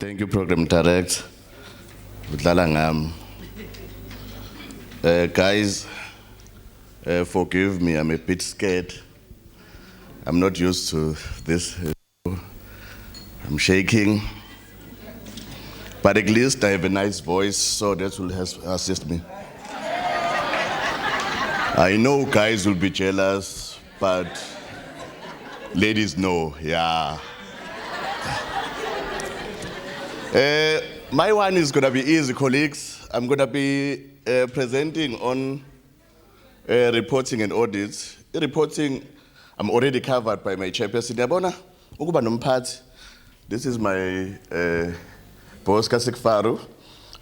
Thank you, Program Direct. Guys, forgive me, I'm a bit scared. I'm not used to this. I'm shaking. But at least I have a nice voice, so that will assist me. I know guys will be jealous, but ladies know, yeah. My one is gonna be easy, colleagues. I'm gonna be presenting on reporting and audits. Reporting, I'm already covered by my chairperson. Yabona, ukuba nomphathi. This is my boss, CIGFARO.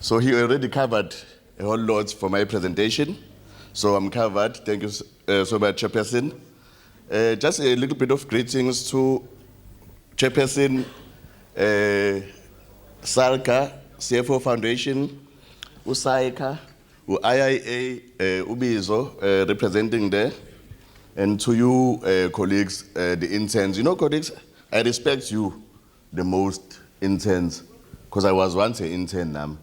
So he already covered a whole lot for my presentation. So I'm covered. Thank you so much, chairperson. Just a little bit of greetings to chairperson Salka, CFO Foundation, USAICA, IIA, Ubizo, representing there, and to you, colleagues, the interns. You know, colleagues, I respect you the most, interns, because I was once an intern.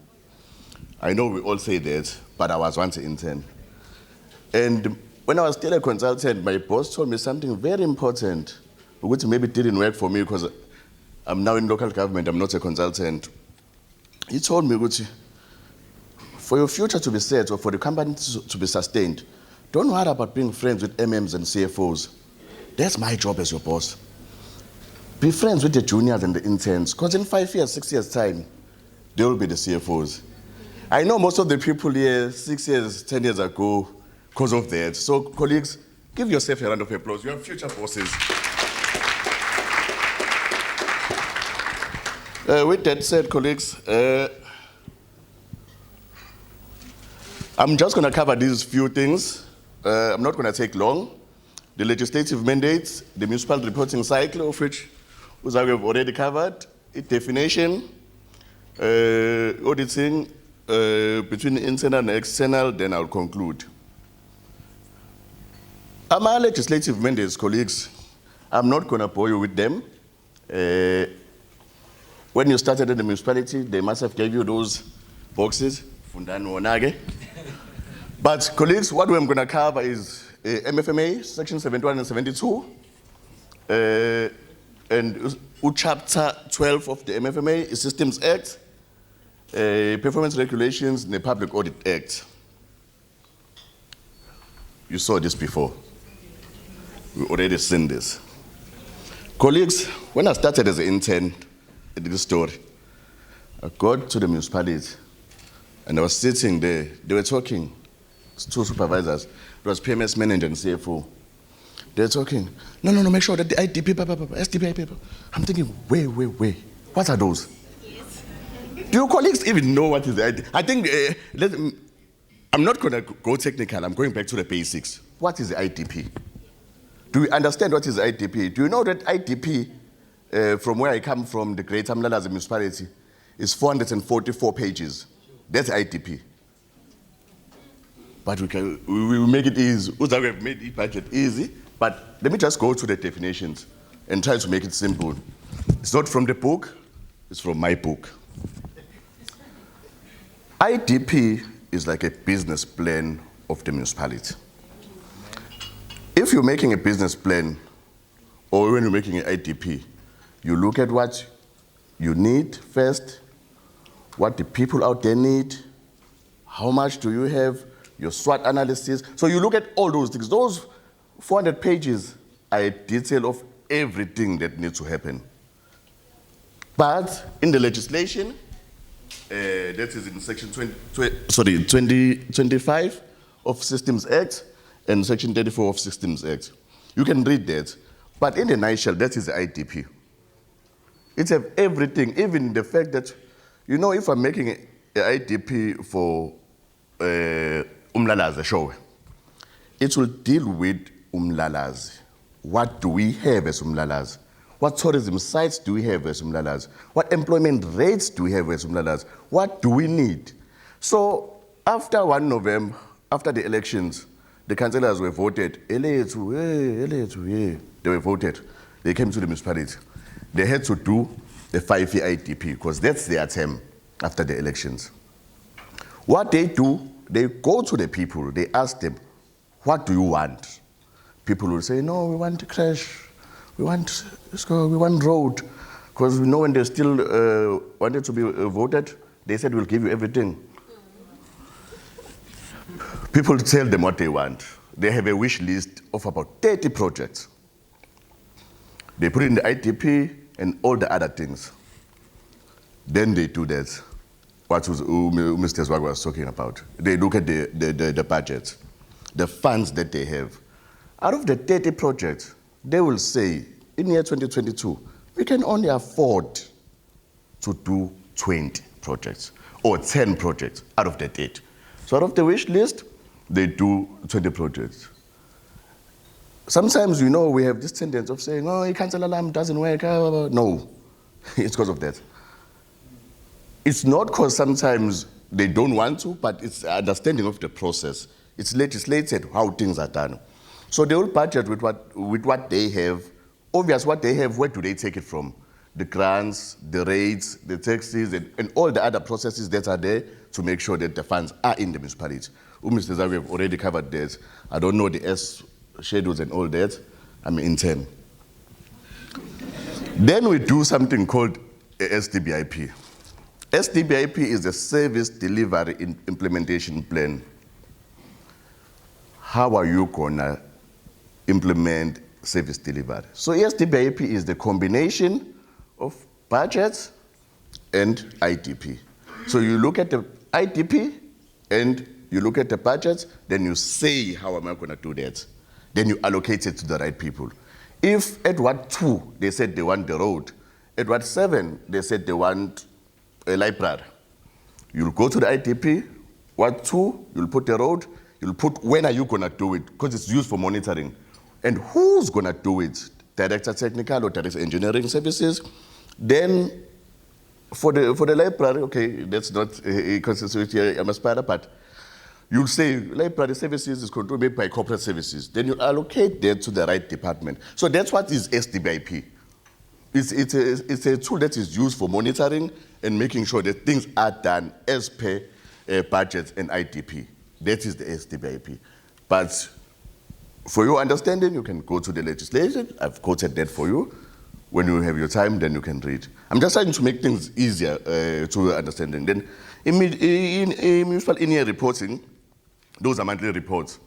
I know we all say that, but I was once an intern. And when I was still a consultant, my boss told me something very important, which maybe didn't work for me because I'm now in local government, I'm not a consultant. He told me, for your future to be set or for the company to be sustained, don't worry about being friends with MMs and CFOs. That's my job as your boss. Be friends with the juniors and the interns, because in 5 years, 6 years' time, they will be the CFOs. I know most of the people here 6 years, 10 years ago, because of that. So, colleagues, give yourself a round of applause. You are future bosses. With that said, colleagues, I'm just going to cover these few things. I'm not going to take long. The legislative mandates, the municipal reporting cycle, of which we have already covered, definition, auditing between internal and external, then I'll conclude. My legislative mandates, colleagues, I'm not going to bore you with them. When you started in the municipality, they must have gave you those boxes. But colleagues, what I'm going to cover is MFMA, Section 71 and 72, and Chapter 12 of the MFMA, Systems Act, Performance Regulations, and the Public Audit Act. You saw this before. We already seen this. Colleagues, when I started as an intern, this story, I got to the municipality and I was sitting there. They were talking, two supervisors. It was PMS manager and CFO. They were talking, no, make sure that the IDP, SDPI paper. I'm thinking, wait. What are those? Yes. Do your colleagues even know what is the IDP? I think, I'm not going to go technical. I'm going back to the basics. What is the IDP? Do we understand what is the IDP? Do you know that IDP, from where I come from, the Greater Mlalazi municipality, is 444 pages. That's IDP. But we will make it easy. We have made the budget easy, but let me just go to the definitions and try to make it simple. It's not from the book, it's from my book. IDP is like a business plan of the municipality. If you're making a business plan, or when you're making an IDP, you look at what you need first, what the people out there need, how much do you have, your SWOT analysis. So you look at all those things. Those 400 pages are a detail of everything that needs to happen. But in the legislation, that is in Section 2025 of Systems Act and Section 34 of Systems Act. You can read that. But in a nutshell, that is the IDP. It has everything, even the fact that, you know, if I'm making an IDP for Umlalazi show, it will deal with Umlalazi. What do we have as Umlalazi? What tourism sites do we have as Umlalazi? What employment rates do we have as Umlalazi? What do we need? So after 1 November, after the elections, the councillors were voted. They were voted. They came to the municipality. They had to do a 5-year IDP, because that's their term after the elections. What they do, they go to the people, they ask them, what do you want? People will say, no, we want crash, we want road, because we know when they still wanted to be voted, they said we'll give you everything. People tell them what they want. They have a wish list of about 30 projects. They put in the IDP and all the other things. Then they do that, what Mr. Zwag was talking about. They look at the budget, the funds that they have. Out of the 30 projects, they will say, in year 2022, we can only afford to do 20 projects or 10 projects out of the 30. So out of the wish list, they do 20 projects. Sometimes, we have this tendency of saying, oh, cancel alarm doesn't work. No, it's because of that. It's not because sometimes they don't want to, but it's understanding of the process. It's legislated how things are done. So they will budget with what they have. Obvious what they have, where do they take it from? The grants, the rates, the taxes, and all the other processes that are there to make sure that the funds are in the municipality. Mr. Zawi have already covered that. I don't know the S schedules and all that. I'm intern. Then we do something called a SDBIP. SDBIP is the Service Delivery Implementation Plan. How are you gonna implement service delivery? So SDBIP is the combination of budgets and IDP. So you look at the IDP and you look at the budgets, then you say, how am I gonna do that? Then you allocate it to the right people. If at Ward 2, they said they want the road, at Ward 7, they said they want a library, you'll go to the IDP, Ward 2, you'll put the road, you'll put when are you gonna do it, because it's used for monitoring. And who's gonna do it? Director Technical or Director Engineering Services. Then for the library, okay, that's not a constituency, I'm a spider, but you'll say library services is controlled by corporate services. Then you allocate that to the right department. So that's what is SDBIP. It's a tool that is used for monitoring and making sure that things are done as per budgets and IDP. That is the SDBIP. But for your understanding, you can go to the legislation. I've quoted that for you. When you have your time, then you can read. I'm just trying to make things easier to understanding. Then in municipal in-year reporting, those are monthly reports.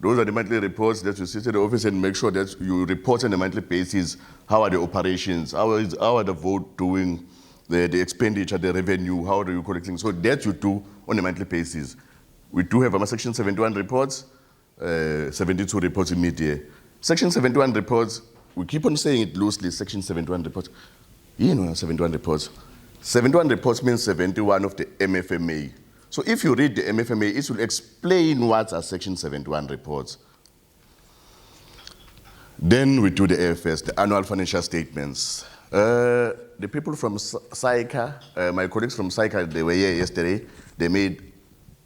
Those are the monthly reports that you sit in the office and make sure that you report on a monthly basis. How are the operations? How are the vote doing? The expenditure, the revenue, how are you collecting? So that you do on a monthly basis. We do have Section 71 reports, 72 reports in mid-year. Section 71 reports, we keep on saying it loosely, Section 71 reports. 71 reports. 71 reports means 71 of the MFMA. So if you read the MFMA, it will explain what are Section 71 reports. Then we do the AFS, the annual financial statements. The people from CIGFARO, my colleagues from CIGFARO, they were here yesterday. They made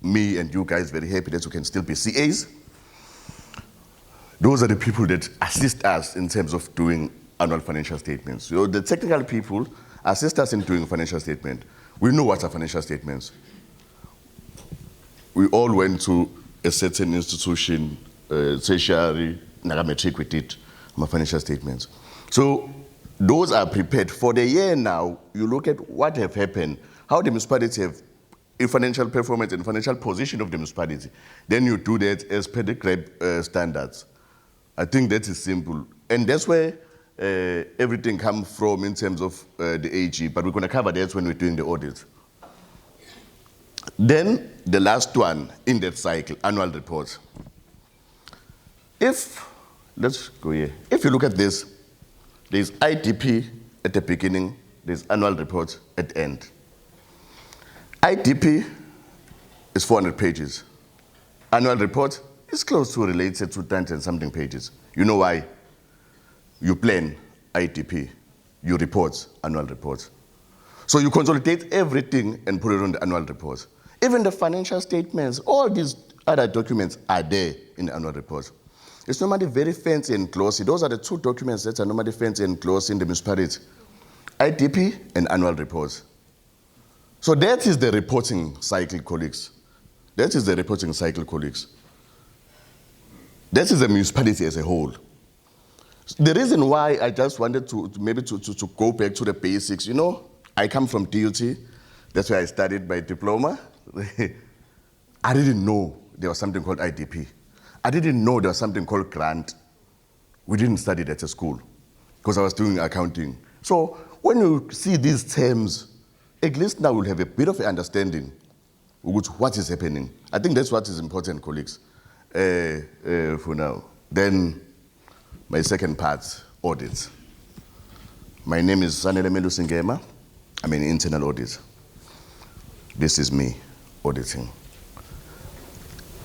me and you guys very happy that you can still be CAs. Those are the people that assist us in terms of doing annual financial statements. So the technical people assist us in doing financial statement. We know what are financial statements. We all went to a certain institution, tertiary, Nagametric, we did my financial statements. So those are prepared. For the year now, you look at what have happened, how the municipality have in financial performance and financial position of the municipality. Then you do that as per the GREB standards. I think that is simple. And that's where everything comes from in terms of the AG, but we're going to cover that when we're doing the audit. Then the last one in that cycle, annual reports. Let's go here. If you look at this, there's IDP at the beginning, there's annual report at the end. IDP is 400 pages. Annual report is close to related to 10 and something pages. You know why? You plan IDP, you report annual reports. So you consolidate everything and put it on the annual report. Even the financial statements, all these other documents are there in the annual report. It's normally very fancy and glossy. Those are the two documents that are normally fancy and glossy in the municipality. IDP and annual reports. So that is the reporting cycle, colleagues. That is the reporting cycle, colleagues. That is the municipality as a whole. The reason why I just wanted to go back to the basics, you know, I come from DUT, that's where I studied my diploma. I didn't know there was something called IDP. I didn't know there was something called grant. We didn't study that at school because I was doing accounting. So when you see these terms, at least now we'll have a bit of an understanding of what is happening. I think that's what is important, colleagues, for now. Then my second part, audit. My name is Sanele Ngema. I'm an internal audit. This is me, auditing.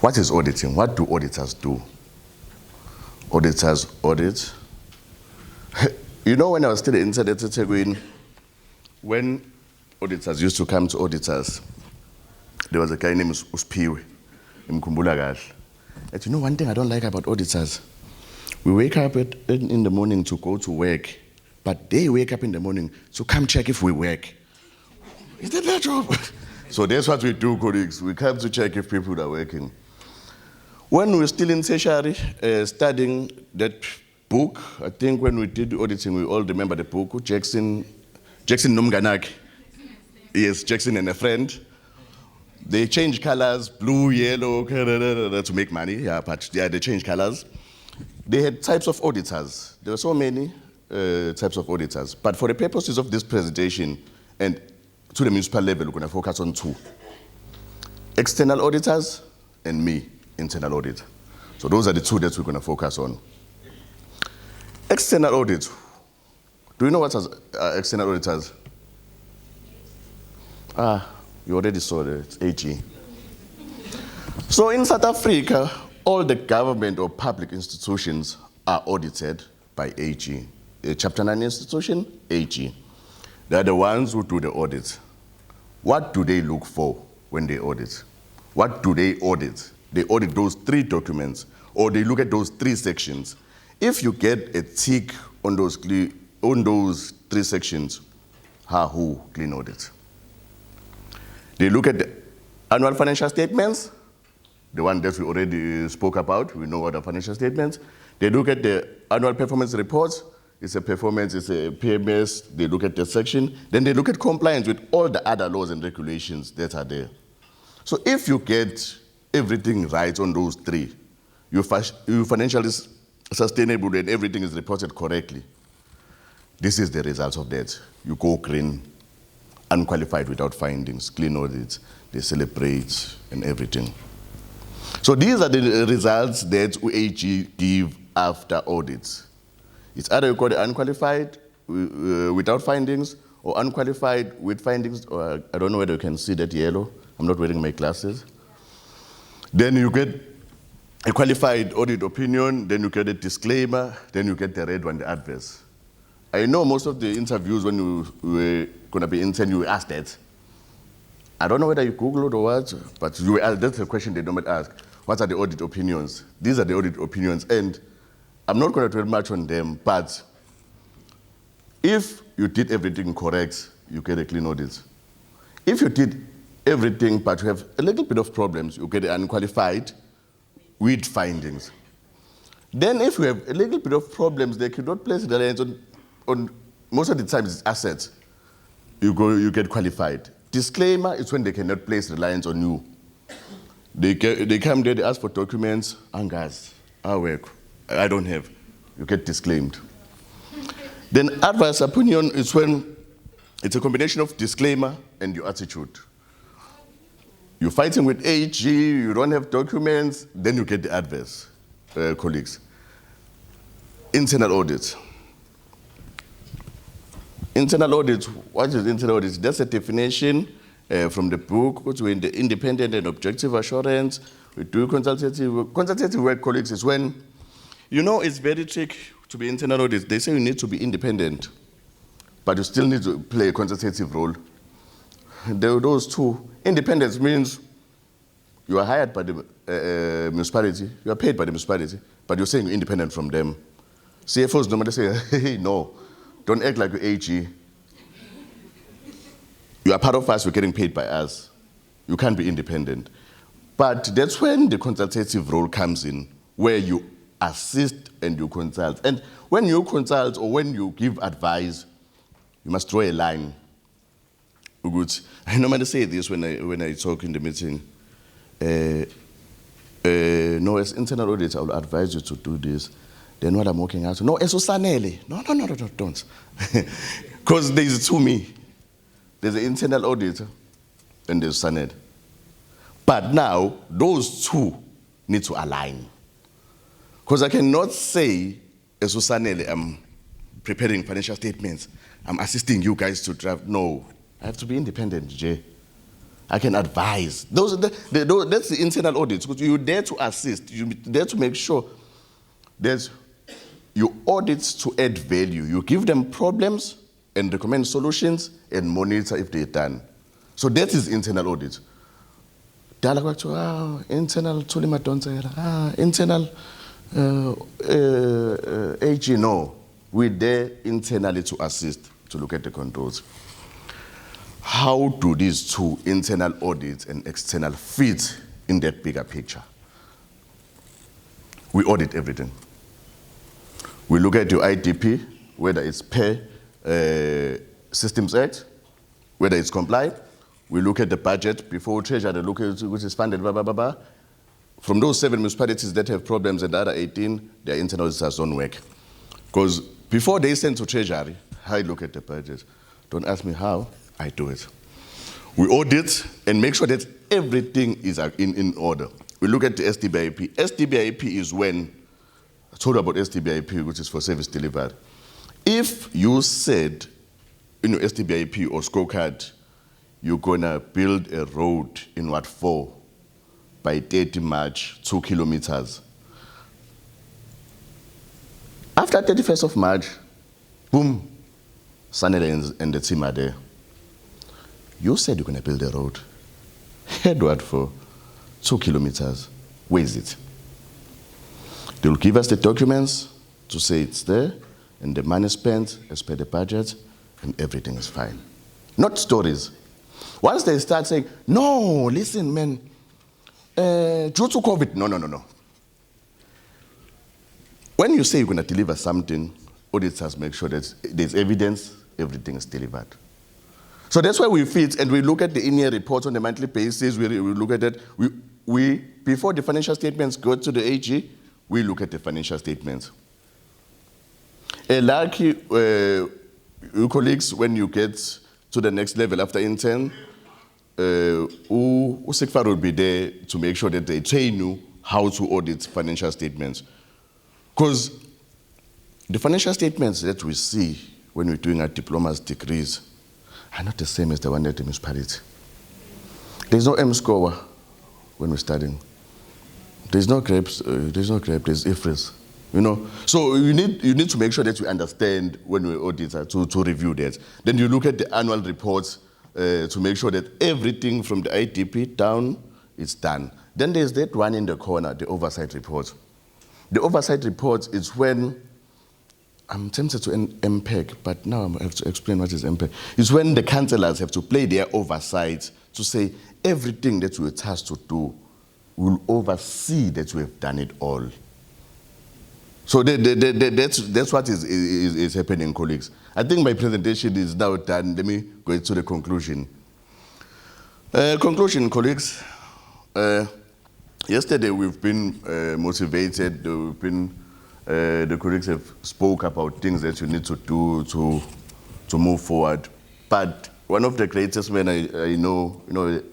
What is auditing? What do auditors do? Auditors audit. You know, when I was still in Interns, when auditors used to come to auditors, there was a guy named Uspiwe, Mkumbula Kahle. And you know one thing I don't like about auditors? We wake up in the morning to go to work, but they wake up in the morning to come check if we work. Is that their job? So that's what we do, colleagues. We come to check if people are working. When we were still in tertiary, studying that book, I think when we did auditing, we all remember the book, Jackson Nomganak. Yes, Jackson and a friend. They change colors, blue, yellow, to make money. Yeah, but yeah, they change colors. They had types of auditors. There were so many types of auditors. But for the purposes of this presentation and to the municipal level, we're going to focus on two. External auditors and me, internal audit. So those are the two that we're going to focus on. External audit. Do you know what are external auditors? You already saw it, it's AG. So in South Africa, all the government or public institutions are audited by AG. A Chapter 9 institution, AG. They are the ones who do the audit. What do they look for when they audit? What do they audit? They audit those three documents, or they look at those three sections. If you get a tick on those three sections, who clean audit? They look at the annual financial statements, the one that we already spoke about. We know what are financial statements. They look at the annual performance reports. It's a performance, it's a PMS. They look at the section. Then they look at compliance with all the other laws and regulations that are there. So if you get everything right on those three, you're financially sustainable and everything is reported correctly, this is the result of that. You go green, unqualified without findings, clean audits, they celebrate and everything. So these are the results that AG give after audits. It's either you call it unqualified without findings or unqualified with findings, or I don't know whether you can see that yellow. I'm not wearing my glasses. Then you get a qualified audit opinion, then you get a disclaimer, then you get the red one, the adverse. I know most of the interviews when you were going to be intern, you were asked that. I don't know whether you Googled or what, but you were asked, that's the question they don't ask. What are the audit opinions? These are the audit opinions, and I'm not going to dwell much on them, but if you did everything correct, you get a clean audit. If you did everything, but you have a little bit of problems, you get unqualified with findings. Then if you have a little bit of problems, they cannot place the reliance on most of the time it's assets, you get qualified. Disclaimer is when they cannot place reliance on you. They come there, they ask for documents, guys, I work, I don't have. You get disclaimed. Then adverse opinion is when it's a combination of disclaimer and your attitude. You're fighting with AG, you don't have documents, then you get the adverse, colleagues. Internal audit. Internal audit, what is internal audit? That's a definition from the book, which we're in the independent and objective assurance. We do consultative work, colleagues, is when, you know, it's very tricky to be internal audit. They say you need to be independent, but you still need to play a consultative role. Those two. Independence means you are hired by the municipality, you are paid by the municipality, but you're saying you're independent from them. CFOs normally say, hey, no, don't act like you're AG. You are part of us, you're getting paid by us. You can't be independent. But that's when the consultative role comes in, where you assist and you consult. And when you consult or when you give advice, you must draw a line. Good. I normally say this when I talk in the meeting. No, as internal auditor, I will advise you to do this. Then what I'm working out, no, as Sanele. No, don't. Because there's to me. There's an internal auditor and there's Sanele. But now, those two need to align. Because I cannot say, as Sanele, I'm preparing financial statements, I'm assisting you guys to draft. No, I have to be independent, Jay. I can advise. That's the internal audit. Because you're there to assist. You're there to make sure that you audit to add value. You give them problems and recommend solutions and monitor if they're done. So that is internal audit. Internal internal AG, no. We're there internally to assist, to look at the controls. How do these two, internal audits and external, fit in that bigger picture? We audit everything. We look at your IDP, whether it's per Systems Act, whether it's compliant. We look at the budget before Treasury, they look at which is funded, blah, blah, blah, blah. From those 7 municipalities that have problems and the other 18, their internal auditors don't work. Because before they send to Treasury, I look at the budget. Don't ask me how, I do it. We audit and make sure that everything is in order. We look at the SDBIP. SDBIP is when, I told you about SDBIP, which is for service delivered. If you said in your SDBIP or scorecard, you're gonna build a road in Ward 4 by 30 March, 2 kilometers. After 31st of March, boom, Sanele and the team are there. You said you're gonna build a road. Head Ward 4, 2 kilometers. Where is it? They'll give us the documents to say it's there, and the money spent as per the budget, and everything is fine. Not stories. Once they start saying, no, listen, man, due to COVID, no. When you say you're going to deliver something, auditors make sure that there's evidence, everything is delivered. So that's why we fit, and we look at the in-year reports on a monthly basis. We look at that. We before the financial statements go to the AG, we look at the financial statements. Like you colleagues, when you get to the next level after intern, CIGFARO will be there to make sure that they train you how to audit financial statements. Because the financial statements that we see when we're doing our diplomas degrees are not the same as the one at the municipality. There's no M score when we're studying. There's no grapes, there's IFRS. You know, so you need to make sure that you understand when we audit to review that. Then you look at the annual reports to make sure that everything from the IDP down is done. Then there's that one in the corner, the oversight report. The oversight report is when, I'm tempted to MPEG, but now I have to explain what is MPEG. It's when the councillors have to play their oversight to say everything that we're tasked to do, we'll oversee that we have done it all. So that's what is happening, colleagues. I think my presentation is now done. Let me go to the conclusion. Conclusion, colleagues. Yesterday we've been motivated. We've been, the colleagues have spoke about things that you need to do to move forward. But one of the greatest men I know,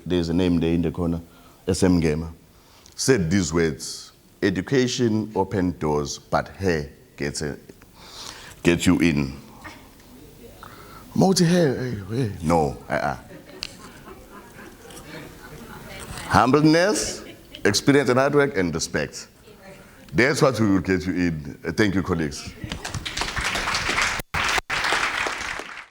there's a name there in the corner, Ngema, said these words. Education open doors, but hair gets you in. Multi-hair, no. Humbleness, experience and hard work, and respect. That's what we will get you in. Thank you, colleagues.